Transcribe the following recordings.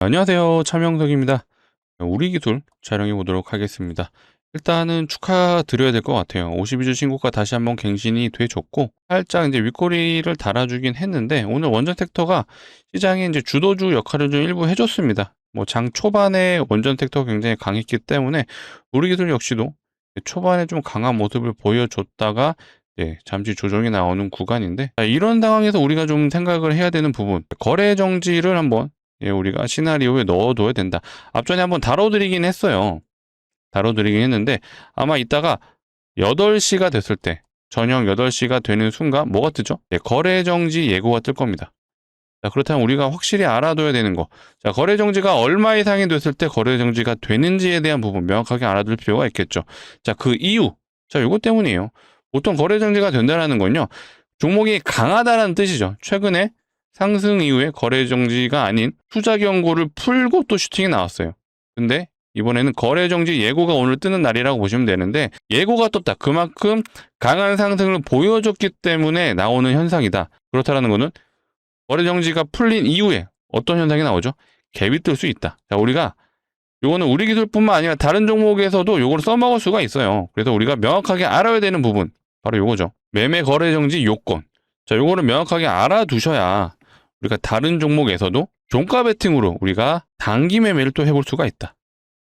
안녕하세요. 차명석입니다. 우리 기술 촬영해 보도록 하겠습니다. 일단은 축하드려야 될 것 같아요. 52주 신고가 다시 한번 갱신이 돼줬고, 살짝 이제 윗꼬리를 달아주긴 했는데, 오늘 원전 섹터가 시장에 이제 주도주 역할을 좀 일부 해줬습니다. 뭐 장 초반에 원전 섹터가 굉장히 강했기 때문에, 우리 기술 역시도 초반에 좀 강한 모습을 보여줬다가, 잠시 조정이 나오는 구간인데, 이런 상황에서 우리가 좀 생각을 해야 되는 부분, 거래 정지를 한번 우리가 시나리오에 넣어둬야 된다. 앞전에 한번 다뤄드리긴 했어요. 다뤄드리긴 했는데 아마 이따가 8시가 됐을 때, 저녁 8시가 되는 순간 뭐가 뜨죠? 거래 정지 예고가 뜰 겁니다. 자, 그렇다면 우리가 확실히 알아둬야 되는 거. 자, 거래 정지가 얼마 이상이 됐을 때 거래 정지가 되는지에 대한 부분 명확하게 알아둘 필요가 있겠죠. 자, 그 이유. 자, 요것 때문이에요. 보통 거래 정지가 된다는 건요, 종목이 강하다는 뜻이죠. 최근에 상승 이후에 거래 정지가 아닌 투자 경고를 풀고 또 슈팅이 나왔어요. 근데 이번에는 거래 정지 예고가 오늘 뜨는 날이라고 보시면 되는데, 예고가 떴다. 그만큼 강한 상승을 보여줬기 때문에 나오는 현상이다. 그렇다라는 거는 거래 정지가 풀린 이후에 어떤 현상이 나오죠? 갭이 뜰 수 있다. 자, 우리가 요거는 우리 기술뿐만 아니라 다른 종목에서도 요걸 써먹을 수가 있어요. 그래서 우리가 명확하게 알아야 되는 부분, 바로 요거죠. 매매 거래 정지 요건. 자, 요거를 명확하게 알아두셔야 우리가 다른 종목에서도 종가 베팅으로 우리가 단기 매매를 또 해볼 수가 있다.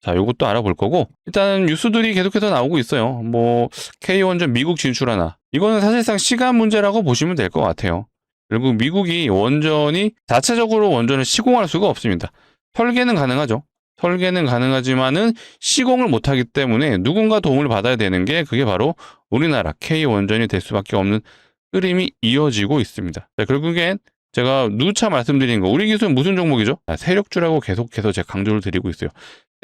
자, 요것도 알아볼 거고, 일단 뉴스들이 계속해서 나오고 있어요. 뭐 K원전 미국 진출하나, 이거는 사실상 시간 문제라고 보시면 될 것 같아요. 결국 미국이 원전이 자체적으로 원전을 시공할 수가 없습니다. 설계는 가능하죠. 설계는 가능하지만은 시공을 못하기 때문에 누군가 도움을 받아야 되는 게, 그게 바로 우리나라 K원전이 될 수밖에 없는 흐름이 이어지고 있습니다. 자, 결국엔 제가 누차 말씀드린 거, 우리 기술은 무슨 종목이죠? 세력주라고 계속해서 제가 강조를 드리고 있어요.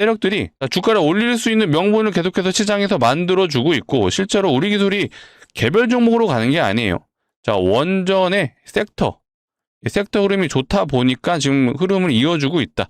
세력들이 주가를 올릴 수 있는 명분을 계속해서 시장에서 만들어주고 있고, 실제로 우리 기술이 개별 종목으로 가는 게 아니에요. 자, 원전의 섹터 흐름이 좋다 보니까 지금 흐름을 이어주고 있다.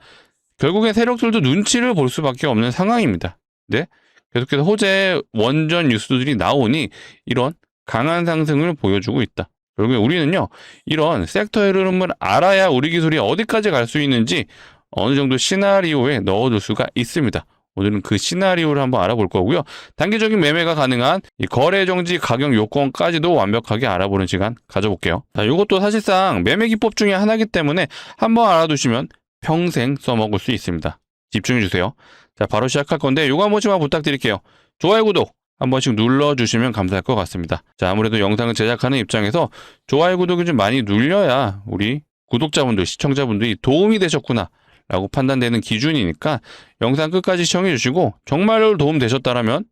결국엔 세력들도 눈치를 볼 수밖에 없는 상황입니다. 네? 계속해서 호재 원전 뉴스들이 나오니 이런 강한 상승을 보여주고 있다. 결국에 우리는요, 이런 섹터 흐름을 알아야 우리 기술이 어디까지 갈 수 있는지 어느 정도 시나리오에 넣어둘 수가 있습니다. 오늘은 그 시나리오를 한번 알아볼 거고요. 단기적인 매매가 가능한 이 거래 정지 가격 요건까지도 완벽하게 알아보는 시간 가져볼게요. 자, 이것도 사실상 매매 기법 중에 하나이기 때문에 한번 알아두시면 평생 써먹을 수 있습니다. 집중해주세요. 자, 바로 시작할 건데 요거 한 번씩만 부탁드릴게요. 좋아요, 구독 한 번씩 눌러주시면 감사할 것 같습니다. 자, 아무래도 영상을 제작하는 입장에서 좋아요, 구독이 좀 많이 눌려야 우리 구독자분들, 시청자분들이 도움이 되셨구나 라고 판단되는 기준이니까 영상 끝까지 시청해 주시고, 정말로 도움 되셨다라면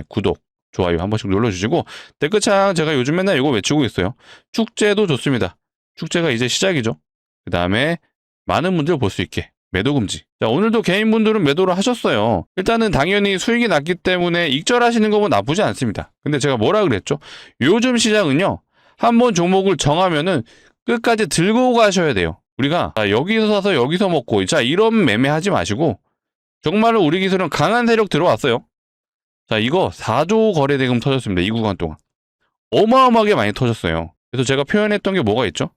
구독, 좋아요 한 번씩 눌러주시고, 댓글창 제가 요즘 맨날 이거 외치고 있어요. 축제도 좋습니다. 축제가 이제 시작이죠. 그 다음에 많은 분들 볼 수 있게 매도 금지. 자, 오늘도 개인분들은 매도를 하셨어요. 일단은 당연히 수익이 났기 때문에 익절하시는 거면 나쁘지 않습니다. 근데 제가 뭐라 그랬죠? 요즘 시장은요, 한번 종목을 정하면은 끝까지 들고 가셔야 돼요. 우리가 여기서 사서 여기서 먹고, 자, 이런 매매하지 마시고, 정말로 우리 기술은 강한 세력 들어왔어요. 자, 이거 4조 거래대금 터졌습니다. 이 구간 동안 어마어마하게 많이 터졌어요. 그래서 제가 표현했던 게 뭐가 있죠?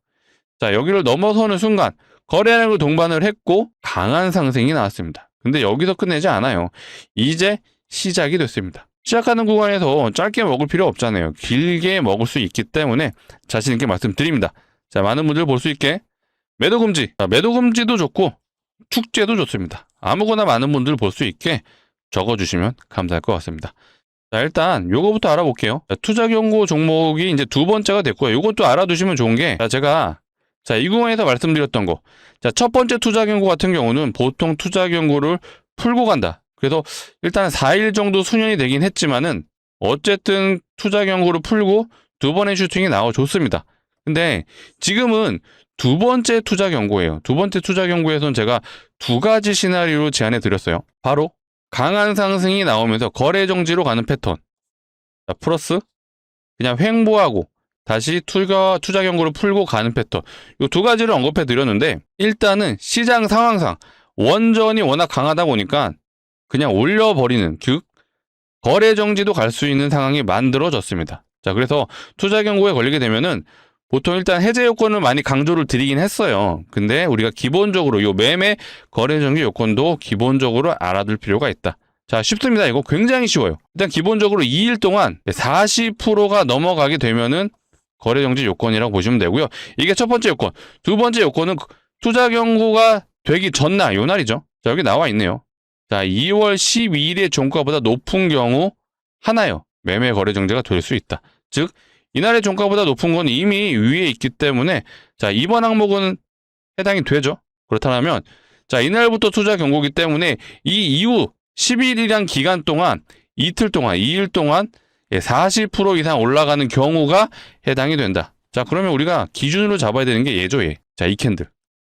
자, 여기를 넘어서는 순간 거래량을 동반을 했고 강한 상승이 나왔습니다. 근데 여기서 끝내지 않아요. 이제 시작이 됐습니다. 시작하는 구간에서 짧게 먹을 필요 없잖아요. 길게 먹을 수 있기 때문에 자신 있게 말씀드립니다. 자, 많은 분들 볼 수 있게 매도 금지. 자, 매도 금지도 좋고 축제도 좋습니다. 아무거나 많은 분들 볼 수 있게 적어주시면 감사할 것 같습니다. 자, 일단 요거부터 알아볼게요. 자, 투자 경고 종목이 이제 두 번째가 됐고요. 요것도 알아두시면 좋은 게, 제가 이 구간에서 말씀드렸던 거. 자, 첫 번째 투자 경고 같은 경우는 보통 투자 경고를 풀고 간다. 그래서 일단 4일 정도 수년이 되긴 했지만은 어쨌든 투자 경고를 풀고 두 번의 슈팅이 나와줬습니다. 근데 지금은 두 번째 투자 경고예요. 두 번째 투자 경고에서는 제가 두 가지 시나리오로 제안해 드렸어요. 바로 강한 상승이 나오면서 거래 정지로 가는 패턴. 자, 플러스 그냥 횡보하고 다시 투자 경고를 풀고 가는 패턴. 이 두 가지를 언급해 드렸는데, 일단은 시장 상황상 원전이 워낙 강하다 보니까 그냥 올려버리는, 즉 거래 정지도 갈 수 있는 상황이 만들어졌습니다. 자, 그래서 투자 경고에 걸리게 되면은 보통 일단 해제 요건을 많이 강조를 드리긴 했어요. 근데 우리가 기본적으로 요 매매 거래 정지 요건도 기본적으로 알아둘 필요가 있다. 자, 쉽습니다. 이거 굉장히 쉬워요. 일단 기본적으로 2일 동안 40%가 넘어가게 되면은 거래 정지 요건이라고 보시면 되고요. 이게 첫 번째 요건. 두 번째 요건은 투자 경고가 되기 전날, 요 날이죠. 자, 여기 나와 있네요. 자, 2월 12일의 종가보다 높은 경우 하나요. 매매 거래 정지가 될 수 있다. 즉, 이날의 종가보다 높은 건 이미 위에 있기 때문에 자, 이번 항목은 해당이 되죠. 그렇다면 자, 이날부터 투자 경고기 때문에 이 이후 10일이란 기간 동안 이틀 동안 2일 동안 40% 이상 올라가는 경우가 해당이 된다. 자, 그러면 우리가 기준으로 잡아야 되는 게 얘죠, 얘. 자, 이 캔들.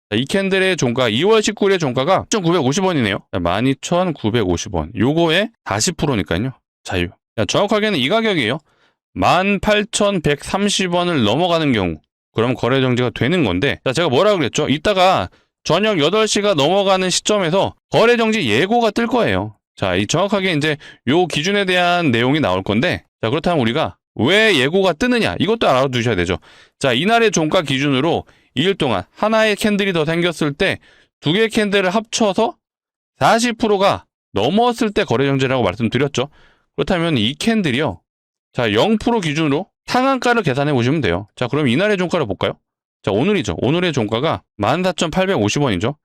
자, 이 캔들의 종가 2월 19일의 종가가 12,950원이네요. 12,950원. 요거의 40%니까요. 자유. 자, 정확하게는 이 가격이에요. 18,130원을 넘어가는 경우 그럼 거래 정지가 되는 건데 자, 제가 뭐라고 그랬죠? 이따가 저녁 8시가 넘어가는 시점에서 거래 정지 예고가 뜰 거예요. 자, 이 정확하게 이제 요 기준에 대한 내용이 나올 건데 자, 그렇다면 우리가 왜 예고가 뜨느냐 이것도 알아두셔야 되죠. 자, 이날의 종가 기준으로 2일 동안 하나의 캔들이 더 생겼을 때 두 개의 캔들을 합쳐서 40%가 넘었을 때 거래 정지라고 말씀드렸죠. 그렇다면 이 캔들이요. 자, 0% 기준으로 상한가를 계산해 보시면 돼요. 자, 그럼 이날의 종가를 볼까요? 자, 오늘이죠. 오늘의 종가가 14,850원이죠.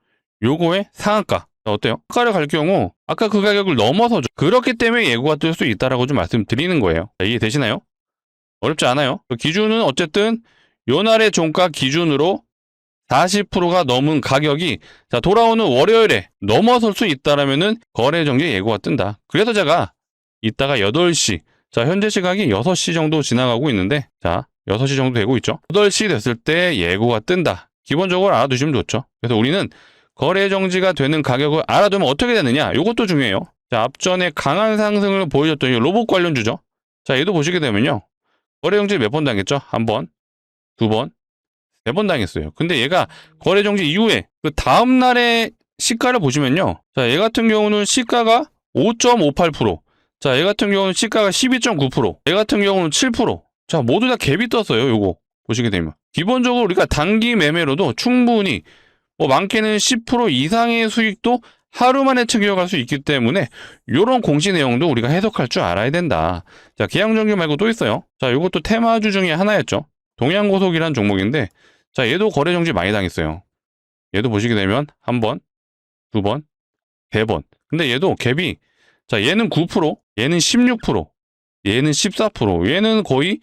요거의 상한가. 자, 어때요? 상한가를 갈 경우 아까 그 가격을 넘어서죠. 그렇기 때문에 예고가 뜰 수 있다라고 좀 말씀드리는 거예요. 자, 이해되시나요? 어렵지 않아요. 그 기준은 어쨌든 요 날의 종가 기준으로 40%가 넘은 가격이 자, 돌아오는 월요일에 넘어설 수 있다라면은 거래 정지 예고가 뜬다. 그래서 제가 이따가 8시 자, 현재 시각이 6시 정도 지나가고 있는데 자, 6시 정도 되고 있죠. 8시 됐을 때 예고가 뜬다. 기본적으로 알아두시면 좋죠. 그래서 우리는 거래 정지가 되는 가격을 알아두면 어떻게 되느냐? 이것도 중요해요. 자, 앞전에 강한 상승을 보여줬던 이 로봇 관련주죠. 자, 얘도 보시게 되면요. 거래 정지 몇 번 당했죠? 한 번, 두 번, 세 번 당했어요. 근데 얘가 거래 정지 이후에 그 다음 날의 시가를 보시면요. 자, 얘 같은 경우는 시가가 5.58%. 자, 얘 같은 경우는 시가가 12.9%, 얘 같은 경우는 7%. 자, 모두 다 갭이 떴어요, 요거. 보시게 되면. 기본적으로 우리가 단기 매매로도 충분히, 많게는 10% 이상의 수익도 하루 만에 챙겨갈 수 있기 때문에, 요런 공시 내용도 우리가 해석할 줄 알아야 된다. 자, 기왕정규 말고 또 있어요. 자, 요것도 테마주 중에 하나였죠. 동양고속이라는 종목인데, 자, 얘도 거래 정지 많이 당했어요. 얘도 보시게 되면, 한 번, 두 번, 세 번. 근데 얘도 갭이, 자, 얘는 9%, 얘는 16%, 얘는 14%, 얘는 거의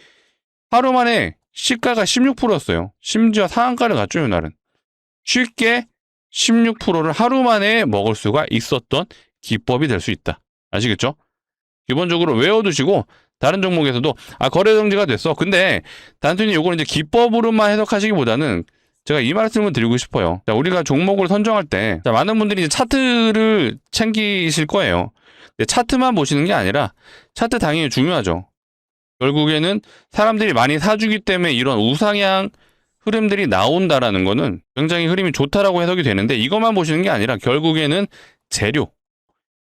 하루 만에 시가가 16%였어요. 심지어 상한가를 갔죠, 이날은. 쉽게 16%를 하루 만에 먹을 수가 있었던 기법이 될 수 있다. 아시겠죠? 기본적으로 외워두시고, 다른 종목에서도, 거래 정지가 됐어. 근데, 단순히 요걸 이제 기법으로만 해석하시기보다는, 제가 이 말씀을 드리고 싶어요. 자, 우리가 종목을 선정할 때, 자, 많은 분들이 이제 차트를 챙기실 거예요. 차트만 보시는 게 아니라 차트 당연히 중요하죠. 결국에는 사람들이 많이 사주기 때문에 이런 우상향 흐름들이 나온다라는 거는 굉장히 흐름이 좋다라고 해석이 되는데 이것만 보시는 게 아니라 결국에는 재료.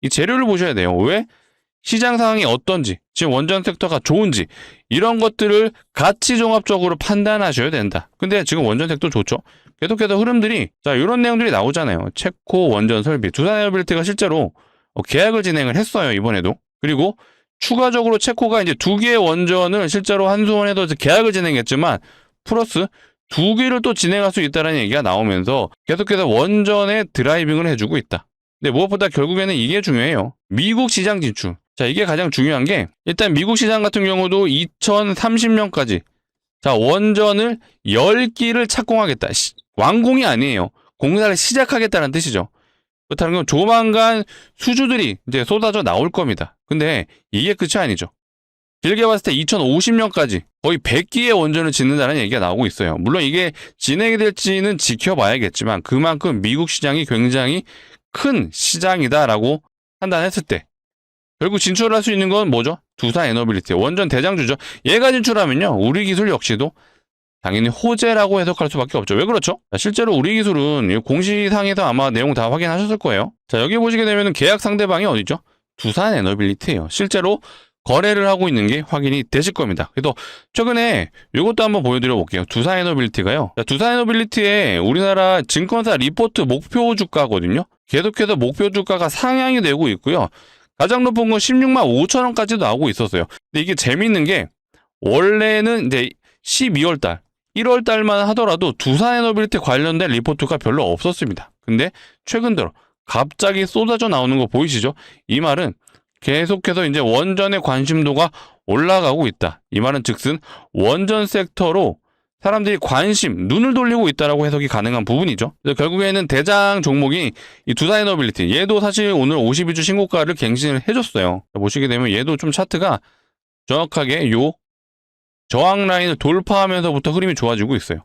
이 재료를 보셔야 돼요. 왜? 시장 상황이 어떤지, 지금 원전 섹터가 좋은지 이런 것들을 같이 종합적으로 판단하셔야 된다. 근데 지금 원전 섹터 좋죠? 계속해서 흐름들이 자, 이런 내용들이 나오잖아요. 체코 원전 설비, 두산에너빌리티가 실제로 계약을 진행을 했어요, 이번에도. 그리고 추가적으로 체코가 이제 2개의 원전을 실제로 한수원에도 계약을 진행했지만 플러스 2개를 또 진행할 수 있다는 얘기가 나오면서 계속해서 원전에 드라이빙을 해주고 있다. 근데 무엇보다 결국에는 이게 중요해요. 미국 시장 진출. 자, 이게 가장 중요한 게 일단 미국 시장 같은 경우도 2030년까지 자, 원전을 10기를 착공하겠다. 완공이 아니에요. 공사를 시작하겠다는 뜻이죠. 그렇다는 건 조만간 수주들이 이제 쏟아져 나올 겁니다. 근데 이게 끝이 아니죠. 길게 봤을 때 2050년까지 거의 100기의 원전을 짓는다는 얘기가 나오고 있어요. 물론 이게 진행이 될지는 지켜봐야겠지만 그만큼 미국 시장이 굉장히 큰 시장이다라고 판단했을 때 결국 진출할 수 있는 건 뭐죠? 두산에너빌리티 원전 대장주죠. 얘가 진출하면요. 우리 기술 역시도 당연히 호재라고 해석할 수밖에 없죠. 왜 그렇죠? 실제로 우리 기술은 공시상에서 아마 내용 다 확인하셨을 거예요. 자, 여기 보시게 되면 계약 상대방이 어디죠? 두산에너빌리티예요. 실제로 거래를 하고 있는 게 확인이 되실 겁니다. 그래서 최근에 이것도 한번 보여드려 볼게요. 두산에너빌리티가요. 두산에너빌리티의 우리나라 증권사 리포트 목표 주가거든요. 계속해서 목표 주가가 상향이 되고 있고요. 가장 높은 건 16만 5천 원까지도 나오고 있었어요. 근데 이게 재밌는 게 원래는 이제 12월 달, 1월 달만 하더라도 두산에너빌리티 관련된 리포트가 별로 없었습니다. 근데 최근 들어 갑자기 쏟아져 나오는 거 보이시죠? 이 말은 계속해서 이제 원전의 관심도가 올라가고 있다. 이 말은 즉슨 원전 섹터로 사람들이 눈을 돌리고 있다라고 해석이 가능한 부분이죠. 그래서 결국에는 대장 종목이 이 두산에너빌리티, 얘도 사실 오늘 52주 신고가를 갱신을 해줬어요. 보시게 되면 얘도 좀 차트가 정확하게 요 저항 라인을 돌파하면서부터 흐름이 좋아지고 있어요.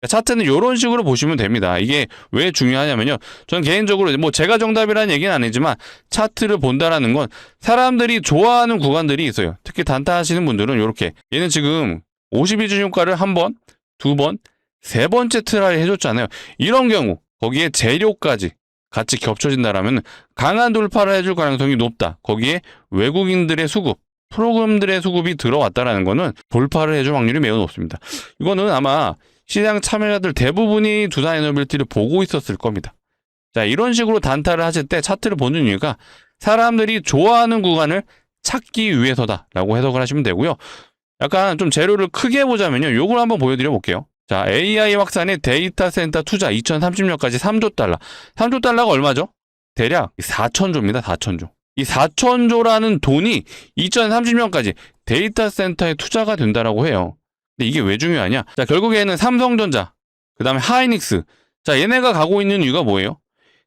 차트는 이런 식으로 보시면 됩니다. 이게 왜 중요하냐면요. 저는 개인적으로 뭐 제가 정답이라는 얘기는 아니지만 차트를 본다라는 건 사람들이 좋아하는 구간들이 있어요. 특히 단타 하시는 분들은 이렇게 얘는 지금 52주 신고가를 한 번, 두 번, 세 번째 트라이 해줬잖아요. 이런 경우 거기에 재료까지 같이 겹쳐진다라면 강한 돌파를 해줄 가능성이 높다. 거기에 외국인들의 수급, 프로그램들의 수급이 들어왔다라는 거는 돌파를 해줄 확률이 매우 높습니다. 이거는 아마 시장 참여자들 대부분이 두산에너빌리티를 보고 있었을 겁니다. 자, 이런 식으로 단타를 하실 때 차트를 보는 이유가 사람들이 좋아하는 구간을 찾기 위해서다라고 해석을 하시면 되고요. 약간 좀 재료를 크게 보자면요. 요걸 한번 보여드려 볼게요. 자, AI 확산의 데이터 센터 투자 2030년까지 3조 달러. 3조 달러가 얼마죠? 대략 4천조입니다. 4천조. 이 4천조라는 돈이 2030년까지 데이터 센터에 투자가 된다라고 해요. 근데 이게 왜 중요하냐? 자, 결국에는 삼성전자, 그 다음에 하이닉스. 자, 얘네가 가고 있는 이유가 뭐예요?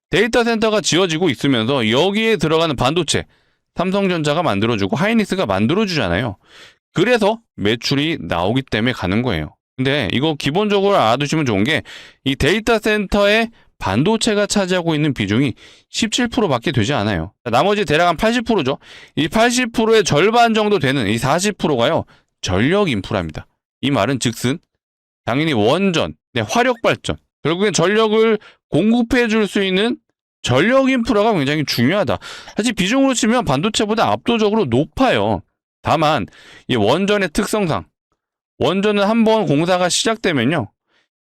데이터 센터가 지어지고 있으면서 여기에 들어가는 반도체, 삼성전자가 만들어주고 하이닉스가 만들어주잖아요. 그래서 매출이 나오기 때문에 가는 거예요. 근데 이거 기본적으로 알아두시면 좋은 게 이 데이터 센터에 반도체가 차지하고 있는 비중이 17%밖에 되지 않아요. 나머지 대략 한 80%죠. 이 80%의 절반 정도 되는 이 40%가요. 전력 인프라입니다. 이 말은 즉슨 당연히 원전, 화력 발전, 결국엔 전력을 공급해 줄 수 있는 전력 인프라가 굉장히 중요하다. 사실 비중으로 치면 반도체보다 압도적으로 높아요. 다만 이 원전의 특성상 원전은 한번 공사가 시작되면요.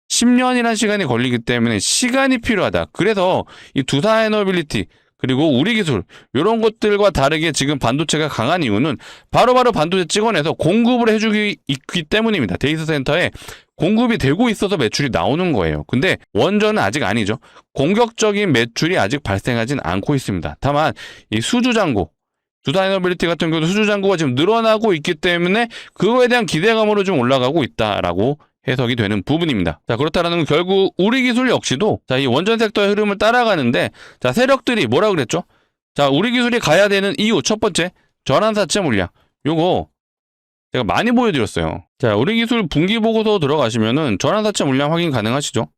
10년이라는 시간이 걸리기 때문에 시간이 필요하다. 그래서 이 두산에너빌리티 그리고 우리기술 이런 것들과 다르게 지금 반도체가 강한 이유는 바로바로 반도체 찍어내서 공급을 해주기 있기 때문입니다. 데이터 센터에 공급이 되고 있어서 매출이 나오는 거예요. 근데 원전은 아직 아니죠. 공격적인 매출이 아직 발생하진 않고 있습니다. 다만 이 수주잔고 두산에너빌리티 같은 경우도 수주잔고가 지금 늘어나고 있기 때문에 그거에 대한 기대감으로 좀 올라가고 있다라고 해석이 되는 부분입니다. 자, 그렇다라는 건 결국 우리기술 역시도 자, 이 원전 섹터의 흐름을 따라가는데 자, 세력들이 뭐라 그랬죠? 자, 우리기술이 가야 되는 이유 첫 번째, 전환사채 물량. 요거 제가 많이 보여드렸어요. 자, 우리기술 분기보고서 들어가시면은 전환사채 물량 확인 가능하시죠?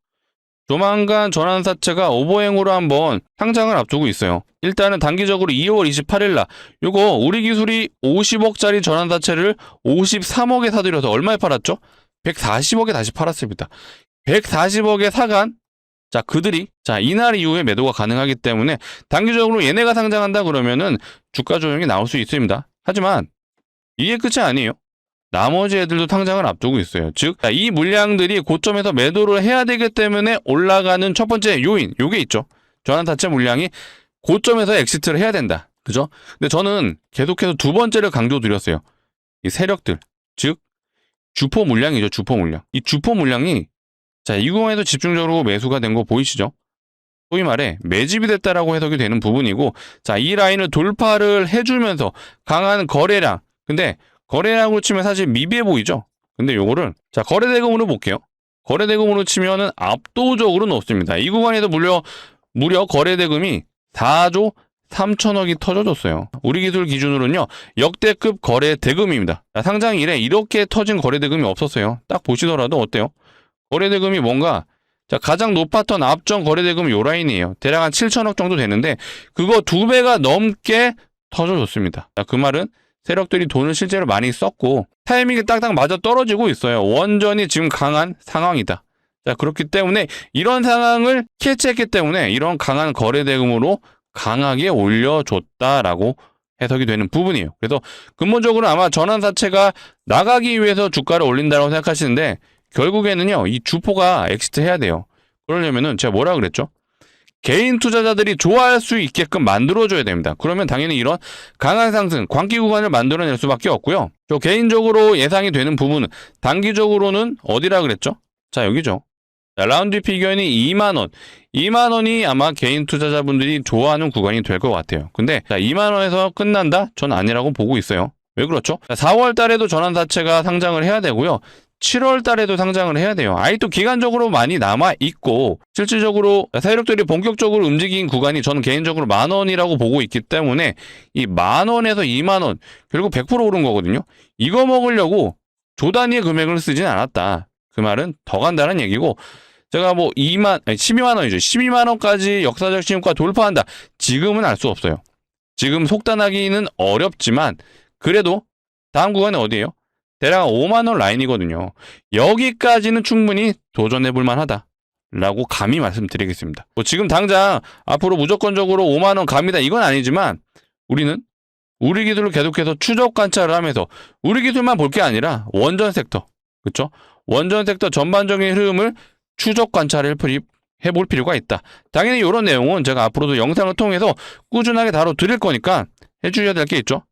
조만간 전환사채가 오버행으로 한번 상장을 앞두고 있어요. 일단은 단기적으로 2월 28일 날 요거 우리기술이 50억짜리 전환사채를 53억에 사들여서 얼마에 팔았죠? 140억에 다시 팔았습니다. 140억에 사간 자, 그들이 이날 이후에 매도가 가능하기 때문에 단기적으로 얘네가 상장한다 그러면은 주가 조정이 나올 수 있습니다. 하지만 이게 끝이 아니에요. 나머지 애들도 상장을 앞두고 있어요. 즉, 이 물량들이 고점에서 매도를 해야 되기 때문에 올라가는 첫 번째 요인, 요게 있죠. 전환사채 물량이 고점에서 엑시트를 해야 된다. 그죠? 근데 저는 계속해서 두 번째를 강조드렸어요. 이 세력들, 즉 주포 물량이죠. 주포 물량. 이 주포 물량이 이 구간에도 집중적으로 매수가 된 거 보이시죠? 소위 말해 매집이 됐다라고 해석이 되는 부분이고 이 라인을 돌파를 해주면서 강한 거래량. 근데 거래량으로 치면 사실 미비해 보이죠? 근데 요거를 거래대금으로 볼게요. 거래대금으로 치면은 압도적으로 높습니다. 이 구간에도 무려 거래대금이 4조 3천억이 터져줬어요. 우리기술 기준으로는요. 역대급 거래대금입니다. 상장 이래 이렇게 터진 거래대금이 없었어요. 딱 보시더라도 어때요? 거래대금이 뭔가 가장 높았던 앞전 거래대금이 요 라인이에요. 대략 한 7천억 정도 되는데 그거 2배가 넘게 터져줬습니다. 그 말은 세력들이 돈을 실제로 많이 썼고 타이밍이 딱딱 맞아 떨어지고 있어요. 원전이 지금 강한 상황이다. 그렇기 때문에 이런 상황을 캐치했기 때문에 이런 강한 거래대금으로 강하게 올려줬다라고 해석이 되는 부분이에요. 그래서 근본적으로 아마 전환사채가 나가기 위해서 주가를 올린다고 생각하시는데 결국에는요, 이 주포가 엑시트 해야 돼요. 그러려면은 제가 뭐라 그랬죠? 개인 투자자들이 좋아할 수 있게끔 만들어줘야 됩니다. 그러면 당연히 이런 강한 상승, 광기 구간을 만들어낼 수밖에 없고요. 저 개인적으로 예상이 되는 부분은 단기적으로는 어디라 그랬죠? 자, 여기죠. 자, 라운드 피겨인이 2만원. 2만원이 아마 개인 투자자분들이 좋아하는 구간이 될 것 같아요. 근데 자, 2만원에서 끝난다? 전 아니라고 보고 있어요. 왜 그렇죠? 4월 달에도 전환사채가 상장을 해야 되고요. 7월 달에도 상장을 해야 돼요. 아직도 기간적으로 많이 남아있고 실질적으로 세력들이 본격적으로 움직인 구간이 저는 개인적으로 10,000원이라고 보고 있기 때문에 이 10,000원에서 20,000원 결국 100% 오른 거거든요. 이거 먹으려고 조 단위의 금액을 쓰진 않았다. 그 말은 더 간다는 얘기고 제가 뭐 12만원이죠. 12만원까지 역사적 신고가 돌파한다. 지금은 알 수 없어요. 지금 속단하기는 어렵지만 그래도 다음 구간은 어디예요? 대략 5만원 라인이거든요. 여기까지는 충분히 도전해볼 만하다 라고 감히 말씀드리겠습니다. 뭐 지금 당장 앞으로 무조건적으로 5만원 갑니다 이건 아니지만 우리는 우리 기술을 계속해서 추적 관찰을 하면서 우리 기술만 볼 게 아니라 원전 섹터, 그쵸? 원전 섹터 전반적인 흐름을 추적 관찰을 해볼 필요가 있다. 당연히 이런 내용은 제가 앞으로도 영상을 통해서 꾸준하게 다뤄드릴 거니까 해주셔야 될 게 있죠.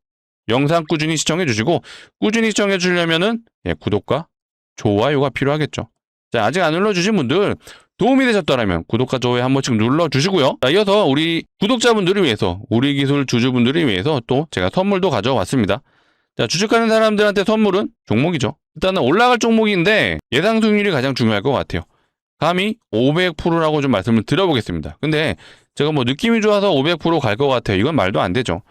영상 꾸준히 시청해 주시고 꾸준히 시청해 주려면은 구독과 좋아요가 필요하겠죠. 자, 아직 안 눌러주신 분들 도움이 되셨더라면 구독과 좋아요 한 번씩 눌러주시고요. 자, 이어서 우리 구독자분들을 위해서 우리 기술 주주분들을 위해서 또 제가 선물도 가져왔습니다. 자, 주식하는 사람들한테 선물은 종목이죠. 일단은 올라갈 종목인데 예상 수익률이 가장 중요할 것 같아요. 감히 500%라고 좀 말씀을 드려보겠습니다. 근데 제가 뭐 느낌이 좋아서 500% 갈 것 같아요. 이건 말도 안 되죠.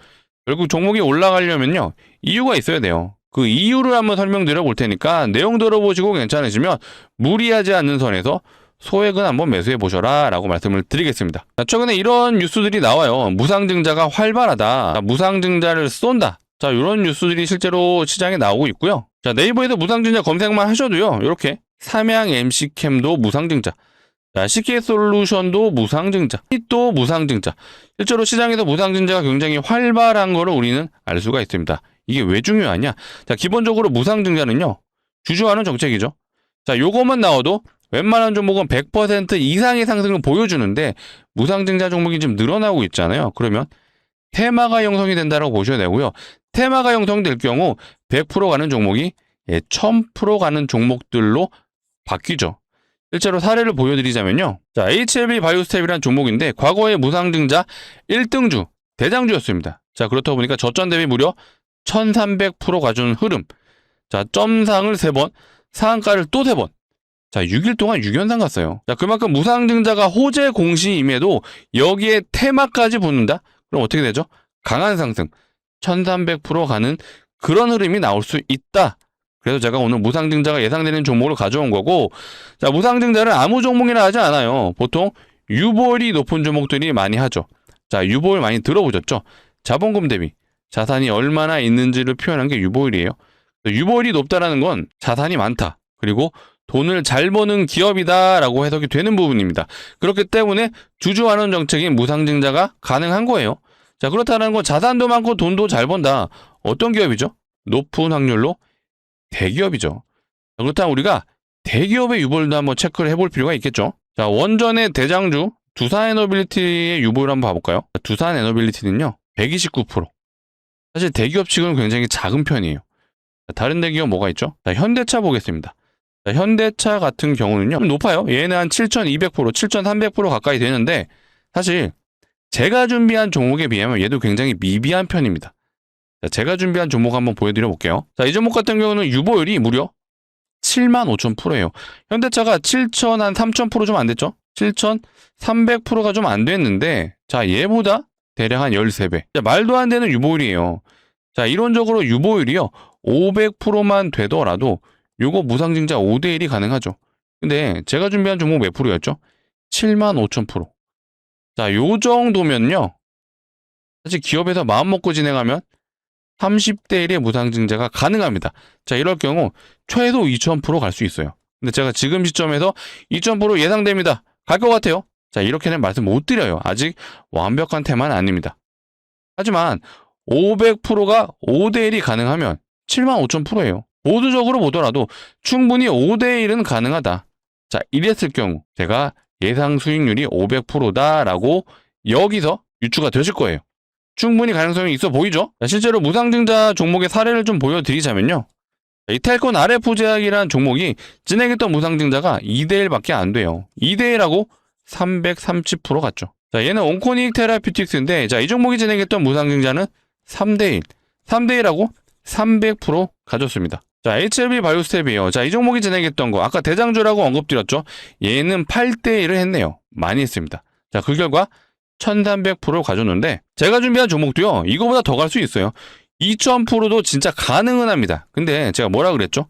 결국 종목이 올라가려면요 이유가 있어야 돼요. 그 이유를 한번 설명드려 볼 테니까 내용 들어보시고 괜찮으시면 무리하지 않는 선에서 소액은 한번 매수해 보셔라 라고 말씀을 드리겠습니다. 자, 최근에 이런 뉴스들이 나와요. 무상증자가 활발하다. 무상증자를 쏜다. 자, 이런 뉴스들이 실제로 시장에 나오고 있고요. 자, 네이버에서 무상증자 검색만 하셔도요 이렇게 삼양 MC캠도 무상증자, 자, CK솔루션도 무상증자, 또 무상증자. 실제로 시장에서 무상증자가 굉장히 활발한 거를 우리는 알 수가 있습니다. 이게 왜 중요하냐? 자, 기본적으로 무상증자는요, 주주하는 정책이죠. 자, 요것만 나와도 웬만한 종목은 100% 이상의 상승을 보여주는데, 무상증자 종목이 지금 늘어나고 있잖아요. 그러면 테마가 형성이 된다고 보셔야 되고요. 테마가 형성될 경우 100% 가는 종목이 1000% 가는 종목들로 바뀌죠. 실제로 사례를 보여드리자면요. 자, HLB 바이오스텝이라는 종목인데 과거에 무상증자 1등주, 대장주였습니다. 자, 그렇다 보니까 저점 대비 무려 1300% 가준 흐름. 자, 점상을 3번, 상한가를 또 3번. 자, 6일 동안 6연상 갔어요. 자, 그만큼 무상증자가 호재 공시임에도 여기에 테마까지 붙는다? 그럼 어떻게 되죠? 강한 상승, 1300% 가는 그런 흐름이 나올 수 있다. 그래서 제가 오늘 무상증자가 예상되는 종목을 가져온 거고, 자, 무상증자를 아무 종목이나 하지 않아요. 보통 유보율이 높은 종목들이 많이 하죠. 자, 유보율 많이 들어보셨죠? 자본금 대비 자산이 얼마나 있는지를 표현한 게 유보율이에요. 유보율이 높다라는 건 자산이 많다. 그리고 돈을 잘 버는 기업이다라고 해석이 되는 부분입니다. 그렇기 때문에 주주환원 정책인 무상증자가 가능한 거예요. 자, 그렇다는 건 자산도 많고 돈도 잘 번다. 어떤 기업이죠? 높은 확률로 대기업이죠. 그렇다면 우리가 대기업의 유보율도 한번 체크를 해볼 필요가 있겠죠. 자, 원전의 대장주 두산에너빌리티의 유보율 한번 봐볼까요? 두산에너빌리티는요 129%. 사실 대기업 치고는 굉장히 작은 편이에요. 자, 다른 대기업 뭐가 있죠? 자, 현대차 보겠습니다. 자, 현대차 같은 경우는요 좀 높아요. 얘는 한 7200%, 7300% 가까이 되는데 사실 제가 준비한 종목에 비하면 얘도 굉장히 미비한 편입니다. 자, 제가 준비한 종목 한번 보여드려 볼게요. 자, 이 종목 같은 경우는 유보율이 무려 75,000%예요. 현대차가 3000% 좀 안 됐죠? 7300%가 좀 안 됐는데, 자, 얘보다 대략 한 13배. 자, 말도 안 되는 유보율이에요. 자, 이론적으로 유보율이요, 500%만 되더라도 요거 무상증자 5대1이 가능하죠. 근데 제가 준비한 종목 몇 프로였죠? 75,000%. 자, 요 정도면요, 사실 기업에서 마음먹고 진행하면 30대 1의 무상증자가 가능합니다. 자, 이럴 경우 최소 2000% 갈 수 있어요. 근데 제가 지금 시점에서 2000% 예상됩니다. 갈 것 같아요. 자, 이렇게는 말씀 못 드려요. 아직 완벽한 테마는 아닙니다. 하지만 500%가 5대1이 가능하면 75,000%예요. 보수적으로 보더라도 충분히 5대1은 가능하다. 자, 이랬을 경우 제가 예상 수익률이 500%다라고 여기서 유추가 되실 거예요. 충분히 가능성이 있어 보이죠? 자, 실제로 무상증자 종목의 사례를 좀 보여드리자면요. 이탈권 RF 제약이라는 종목이 진행했던 무상증자가 2대1밖에 안 돼요. 2대1하고 330% 갔죠. 자, 얘는 온코닉 테라피틱스인데, 자, 이 종목이 진행했던 무상증자는 3대1. 3대1하고 300% 가졌습니다. 자, HLB 바이오스텝이에요. 자, 이 종목이 진행했던 거, 아까 대장주라고 언급드렸죠? 얘는 8대1을 했네요. 많이 했습니다. 자, 그 결과 1300% 가졌는데, 제가 준비한 종목도요, 이거보다 더 갈 수 있어요. 2000%도 진짜 가능은 합니다. 근데 제가 뭐라 그랬죠?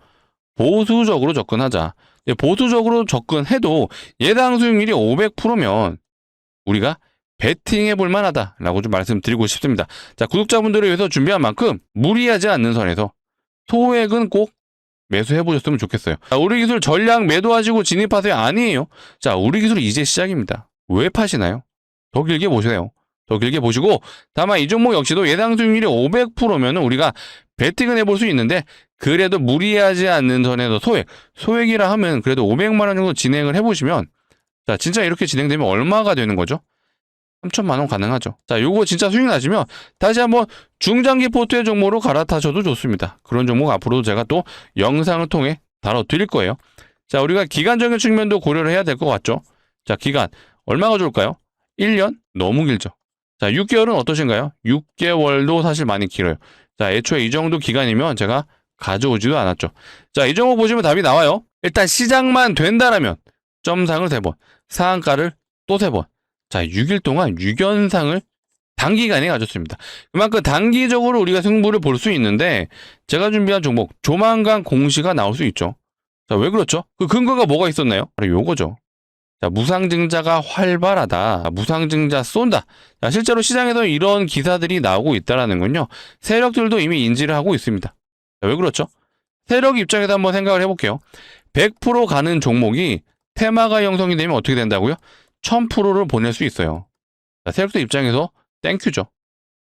보수적으로 접근하자. 보수적으로 접근해도 예상 수익률이 500%면 우리가 베팅해 볼 만하다라고 좀 말씀드리고 싶습니다. 자, 구독자분들을 위해서 준비한 만큼 무리하지 않는 선에서 소액은 꼭 매수해 보셨으면 좋겠어요. 자, 우리 기술 전략 매도하시고 진입하세요. 아니에요. 자, 우리 기술 이제 시작입니다. 왜 파시나요? 더 길게 보세요. 더 길게 보시고, 다만 이 종목 역시도 예상 수익률이 500%면 우리가 베팅은 해볼 수 있는데, 그래도 무리하지 않는 선에서 소액이라 하면 그래도 500만 원 정도 진행을 해보시면, 자, 진짜 이렇게 진행되면 얼마가 되는 거죠? 3천만 원 가능하죠. 자, 요거 진짜 수익 나시면 다시 한번 중장기 포트의 종목으로 갈아타셔도 좋습니다. 그런 종목 앞으로도 제가 또 영상을 통해 다뤄드릴 거예요. 자, 우리가 기간적인 측면도 고려를 해야 될 것 같죠? 자, 기간 얼마가 좋을까요? 1년? 너무 길죠. 자, 6개월은 어떠신가요? 6개월도 사실 많이 길어요. 자, 애초에 이 정도 기간이면 제가 가져오지도 않았죠. 자, 이 종목 보시면 답이 나와요. 일단 시작만 된다라면 점상을 3번, 상한가를 또 3번. 자, 6일 동안 6연상을 단기간에 가졌습니다. 그만큼 단기적으로 우리가 승부를 볼 수 있는데, 제가 준비한 종목 조만간 공시가 나올 수 있죠. 자, 왜 그렇죠? 그 근거가 뭐가 있었나요? 바로 요거죠. 자, 무상증자가 활발하다. 무상증자 쏜다. 자, 실제로 시장에서 이런 기사들이 나오고 있다는 건요, 세력들도 이미 인지를 하고 있습니다. 자, 왜 그렇죠? 세력 입장에서 한번 생각을 해볼게요. 100% 가는 종목이 테마가 형성이 되면 어떻게 된다고요? 1000%를 보낼 수 있어요. 자, 세력들 입장에서 땡큐죠.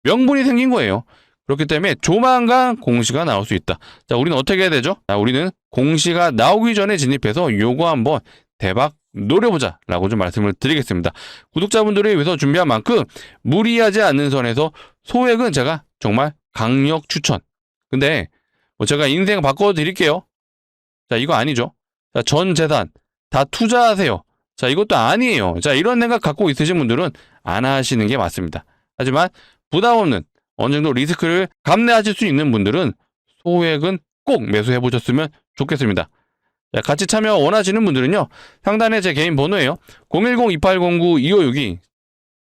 명분이 생긴 거예요. 그렇기 때문에 조만간 공시가 나올 수 있다. 자, 우리는 어떻게 해야 되죠? 자, 우리는 공시가 나오기 전에 진입해서 요거 한번 대박 노려보자 라고 좀 말씀을 드리겠습니다. 구독자분들을 위해서 준비한 만큼 무리하지 않는 선에서 소액은 제가 정말 강력 추천. 근데 뭐 제가 인생 바꿔드릴게요. 자, 이거 아니죠. 자, 전 재산 다 투자하세요. 자, 이것도 아니에요. 자, 이런 생각 갖고 있으신 분들은 안 하시는 게 맞습니다. 하지만 부담 없는 어느 정도 리스크를 감내하실 수 있는 분들은 소액은 꼭 매수해 보셨으면 좋겠습니다. 자, 같이 참여 원하시는 분들은요, 상단에 제 개인 번호예요. 010-2809-2562.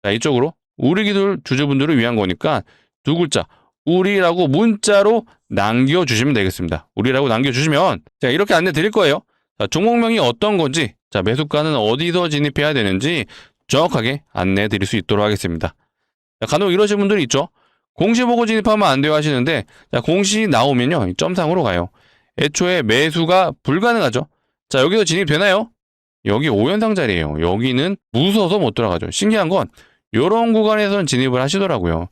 자, 이쪽으로 우리 기술 주주분들을 위한 거니까 두 글자 우리라고 문자로 남겨주시면 되겠습니다. 우리라고 남겨주시면 제가 이렇게 안내 드릴 거예요. 자, 종목명이 어떤 건지, 자, 매수가는 어디서 진입해야 되는지 정확하게 안내 드릴 수 있도록 하겠습니다. 자, 간혹 이러신 분들이 있죠. 공시 보고 진입하면 안 돼요 하시는데, 자, 공시 나오면요, 점상으로 가요. 애초에 매수가 불가능하죠. 자, 여기서 진입되나요? 여기 5연상 자리예요. 여기는 무서워서 못 들어가죠. 신기한 건 이런 구간에서는 진입을 하시더라고요.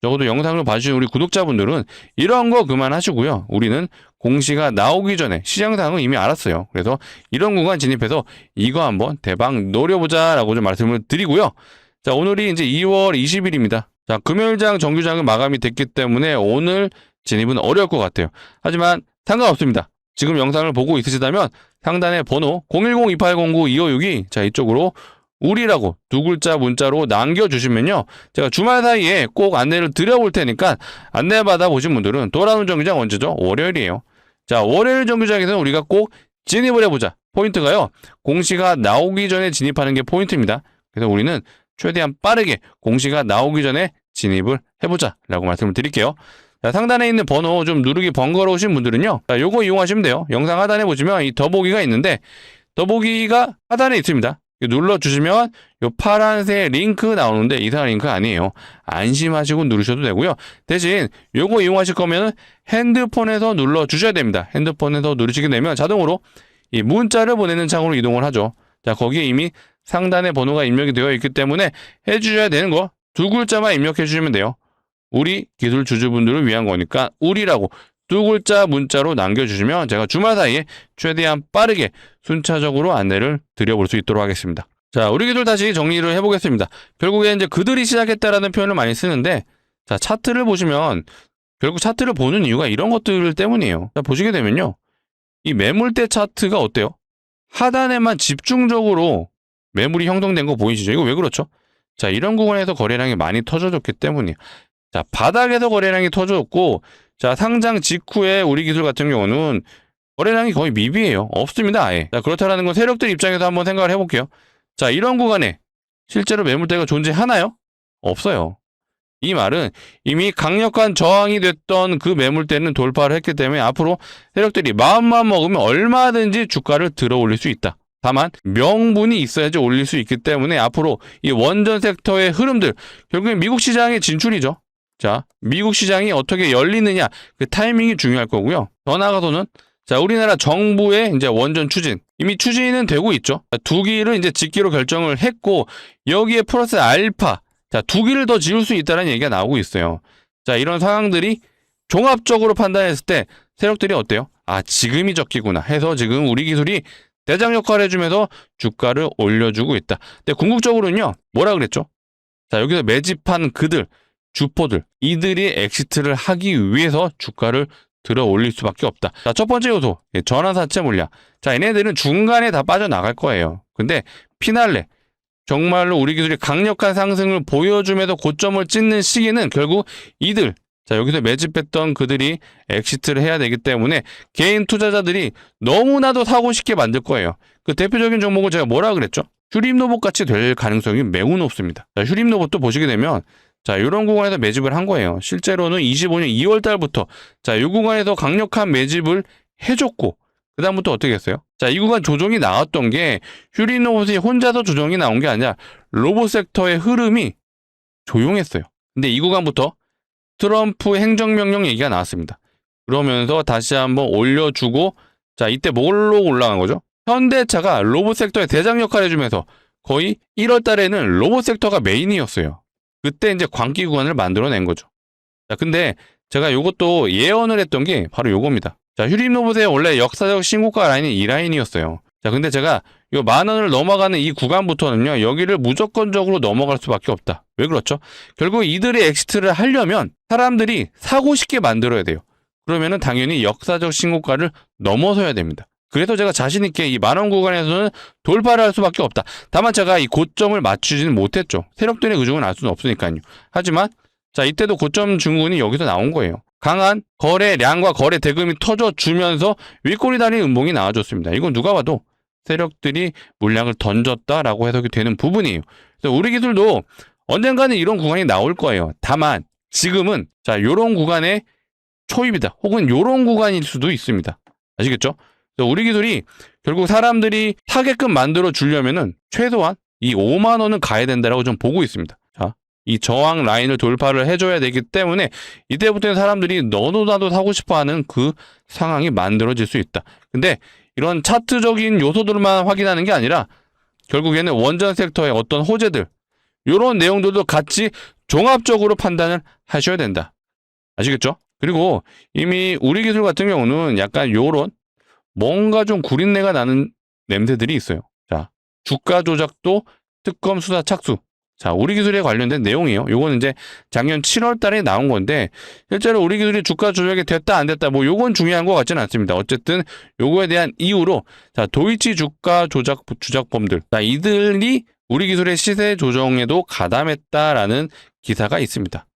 적어도 영상을 봐주신 우리 구독자분들은 이런 거 그만하시고요. 우리는 공시가 나오기 전에 시장 상황을 이미 알았어요. 그래서 이런 구간 진입해서 이거 한번 대박 노려보자 라고 좀 말씀을 드리고요. 자, 오늘이 이제 2월 20일입니다. 자, 금요일장 정규장은 마감이 됐기 때문에 오늘 진입은 어려울 것 같아요. 하지만 상관없습니다. 지금 영상을 보고 있으시다면 상단에 번호 010-2809-2562, 자, 이쪽으로 우리라고 두 글자 문자로 남겨주시면요, 제가 주말 사이에 꼭 안내를 드려볼 테니까 안내받아 보신 분들은 돌아오는 정규장 언제죠? 월요일이에요. 자, 월요일 정규장에서는 우리가 꼭 진입을 해보자. 포인트가요, 공시가 나오기 전에 진입하는 게 포인트입니다. 그래서 우리는 최대한 빠르게 공시가 나오기 전에 진입을 해보자 라고 말씀을 드릴게요. 자, 상단에 있는 번호 좀 누르기 번거로우신 분들은요, 자, 요거 이용하시면 돼요. 영상 하단에 보시면 이 더보기가 있는데, 더보기가 하단에 있습니다. 눌러주시면 요 파란색 링크 나오는데 이상한 링크 아니에요. 안심하시고 누르셔도 되고요. 대신 요거 이용하실 거면 핸드폰에서 눌러주셔야 됩니다. 핸드폰에서 누르시게 되면 자동으로 이 문자를 보내는 창으로 이동을 하죠. 자, 거기에 이미 상단에 번호가 입력이 되어 있기 때문에 해주셔야 되는 거 두 글자만 입력해 주시면 돼요. 우리 기술 주주분들을 위한 거니까 우리라고 두 글자 문자로 남겨주시면 제가 주말 사이에 최대한 빠르게 순차적으로 안내를 드려볼 수 있도록 하겠습니다. 자, 우리 기술 다시 정리를 해보겠습니다. 결국에 이제 그들이 시작했다라는 표현을 많이 쓰는데, 자, 차트를 보시면 결국 차트를 보는 이유가 이런 것들 때문이에요. 자, 보시게 되면요. 이 매물대 차트가 어때요? 하단에만 집중적으로 매물이 형성된 거 보이시죠? 이거 왜 그렇죠? 자, 이런 구간에서 거래량이 많이 터져줬기 때문이에요. 자, 바닥에서 거래량이 터져줬고, 자, 상장 직후에 우리 기술 같은 경우는 거래량이 거의 미비해요. 없습니다, 아예. 자, 그렇다라는 건 세력들 입장에서 한번 생각을 해볼게요. 자, 이런 구간에 실제로 매물대가 존재하나요? 없어요. 이 말은 이미 강력한 저항이 됐던 그 매물대는 돌파를 했기 때문에 앞으로 세력들이 마음만 먹으면 얼마든지 주가를 들어 올릴 수 있다. 다만 명분이 있어야지 올릴 수 있기 때문에 앞으로 이 원전 섹터의 흐름들, 결국엔 미국 시장의 진출이죠. 자, 미국 시장이 어떻게 열리느냐, 그 타이밍이 중요할 거고요. 더 나아가서는 자, 우리나라 정부의 이제 원전 추진, 이미 추진은 되고 있죠. 자, 2기를 이제 짓기로 결정을 했고, 여기에 플러스 알파, 자, 2기를 더 지을 수 있다는 얘기가 나오고 있어요. 자, 이런 상황들이 종합적으로 판단했을 때 세력들이 어때요? 아, 지금이 적기구나 해서 지금 우리 기술이 대장 역할을 해주면서 주가를 올려주고 있다. 근데 궁극적으로는요, 뭐라 그랬죠? 자, 여기서 매집한 그들, 주포들, 이들이 엑시트를 하기 위해서 주가를 들어 올릴 수밖에 없다. 자, 첫 번째 요소, 전환사채 물량. 자, 얘네들은 중간에 다 빠져나갈 거예요. 근데 피날레, 정말로 우리 기술이 강력한 상승을 보여주면서 고점을 찍는 시기는 결국 이들, 자, 여기서 매집했던 그들이 엑시트를 해야 되기 때문에 개인 투자자들이 너무나도 사고 싶게 만들 거예요. 그 대표적인 종목을 제가 뭐라 그랬죠? 휴림로봇 같이 될 가능성이 매우 높습니다. 자, 휴림로봇도 보시게 되면 자, 이런 구간에서 매집을 한 거예요. 실제로는 25년 2월 달부터 자, 이 구간에서 강력한 매집을 해줬고, 그 다음부터 어떻게 했어요? 자, 이 구간 조정이 나왔던 게 휴림로봇이 혼자서 조정이 나온 게 아니라 로봇 섹터의 흐름이 조용했어요. 근데 이 구간부터 트럼프 행정명령 얘기가 나왔습니다. 그러면서 다시 한번 올려주고, 자, 이때 뭘로 올라간 거죠? 현대차가 로봇 섹터의 대장 역할을 해주면서 거의 1월 달에는 로봇 섹터가 메인이었어요. 그때 이제 광기 구간을 만들어낸 거죠. 자, 근데 제가 요것도 예언을 했던 게 바로 요겁니다. 자, 휴림로봇의 원래 역사적 신고가 라인이 이 라인이었어요. 자, 근데 제가 요 10,000원을 넘어가는 이 구간부터는요, 여기를 무조건적으로 넘어갈 수밖에 없다. 왜 그렇죠? 결국 이들이 엑시트를 하려면 사람들이 사고 싶게 만들어야 돼요. 그러면은 당연히 역사적 신고가를 넘어서야 됩니다. 그래서 제가 자신있게 이 10,000원 구간에서는 돌파를 할 수밖에 없다. 다만 제가 이 고점을 맞추지는 못했죠. 세력들의 의중은 알 수는 없으니까요. 하지만 자, 이때도 고점 증후군이 여기서 나온 거예요. 강한 거래량과 거래 대금이 터져주면서 윗꼬리 달린 음봉이 나와줬습니다. 이건 누가 봐도 세력들이 물량을 던졌다라고 해석이 되는 부분이에요. 그래서 우리 기술도 언젠가는 이런 구간이 나올 거예요. 다만 지금은 자, 요런 구간의 초입이다. 혹은 요런 구간일 수도 있습니다. 아시겠죠? 우리 기술이 결국 사람들이 사게끔 만들어 주려면은 최소한 이 50,000원은 가야 된다라고 좀 보고 있습니다. 자, 이 저항 라인을 돌파를 해줘야 되기 때문에 이때부터는 사람들이 너도 나도 사고 싶어하는 그 상황이 만들어질 수 있다. 근데 이런 차트적인 요소들만 확인하는 게 아니라 결국에는 원전 섹터의 어떤 호재들, 이런 내용들도 같이 종합적으로 판단을 하셔야 된다. 아시겠죠? 그리고 이미 우리 기술 같은 경우는 약간 요런 뭔가 좀 구린내가 나는 냄새들이 있어요. 자, 주가 조작도 특검 수사 착수. 자, 우리 기술에 관련된 내용이에요. 요거는 이제 작년 7월 달에 나온 건데, 실제로 우리 기술이 주가 조작이 됐다, 안 됐다, 뭐 요건 중요한 것 같지는 않습니다. 어쨌든 요거에 대한 이유로, 자, 도이치 주가 조작, 주작범들. 자, 이들이 우리 기술의 시세 조정에도 가담했다라는 기사가 있습니다.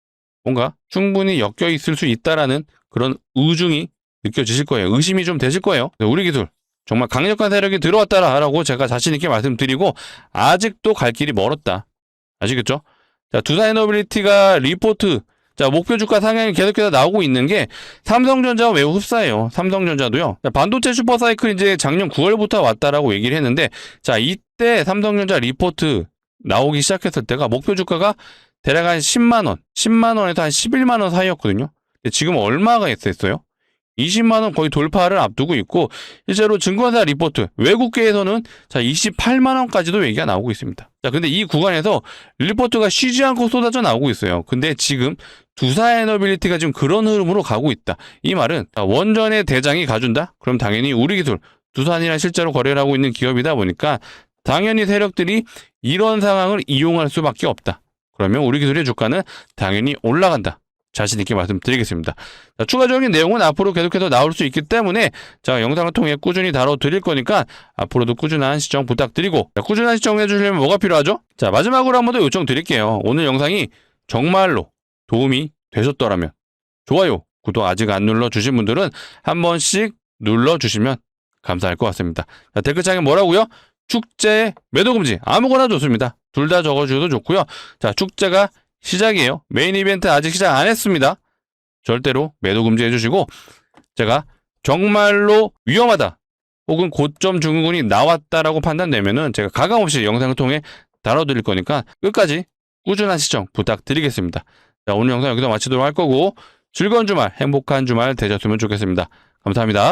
뭔가 충분히 엮여 있을 수 있다라는 그런 의중이 느껴지실 거예요. 의심이 좀 되실 거예요. 우리 기술 정말 강력한 세력이 들어왔다라고 제가 자신 있게 말씀드리고 아직도 갈 길이 멀었다. 아시겠죠? 자, 두산에너빌리티가 리포트, 자, 목표 주가 상향이 계속해서 나오고 있는 게 삼성전자와 매우 흡사해요. 삼성전자도요. 자, 반도체 슈퍼사이클 이제 작년 9월부터 왔다라고 얘기를 했는데, 자, 이때 삼성전자 리포트 나오기 시작했을 때가 목표 주가가 대략 한 10만 원, 10만 원에서 한 11만 원 사이였거든요. 근데 지금 얼마가 있었어요? 20만 원 거의 돌파를 앞두고 있고, 실제로 증권사 리포트, 외국계에서는 자, 28만 원까지도 얘기가 나오고 있습니다. 자, 근데 이 구간에서 리포트가 쉬지 않고 쏟아져 나오고 있어요. 근데 지금 두사 에너빌리티가 지금 그런 흐름으로 가고 있다. 이 말은 원전의 대장이 가준다? 그럼 당연히 우리기술, 두산이랑 실제로 거래를 하고 있는 기업이다 보니까 당연히 세력들이 이런 상황을 이용할 수밖에 없다. 그러면 우리기술의 주가는 당연히 올라간다. 자신 있게 말씀드리겠습니다. 자, 추가적인 내용은 앞으로 계속해서 나올 수 있기 때문에 자, 영상을 통해 꾸준히 다뤄드릴 거니까 앞으로도 꾸준한 시청 부탁드리고, 자, 꾸준한 시청해 주시려면 뭐가 필요하죠? 자, 마지막으로 한 번 더 요청드릴게요. 오늘 영상이 정말로 도움이 되셨더라면 좋아요, 구독 아직 안 눌러주신 분들은 한 번씩 눌러주시면 감사할 것 같습니다. 자, 댓글창에 뭐라고요? 축제 매도 금지 아무거나 좋습니다. 둘 다 적어주셔도 좋고요. 자, 축제가 시작이에요. 메인 이벤트 아직 시작 안 했습니다. 절대로 매도 금지 해주시고, 제가 정말로 위험하다 혹은 고점 증후군이 나왔다라고 판단되면은 제가 가감없이 영상을 통해 다뤄드릴 거니까 끝까지 꾸준한 시청 부탁드리겠습니다. 자, 오늘 영상 여기서 마치도록 할 거고 즐거운 주말, 행복한 주말 되셨으면 좋겠습니다. 감사합니다.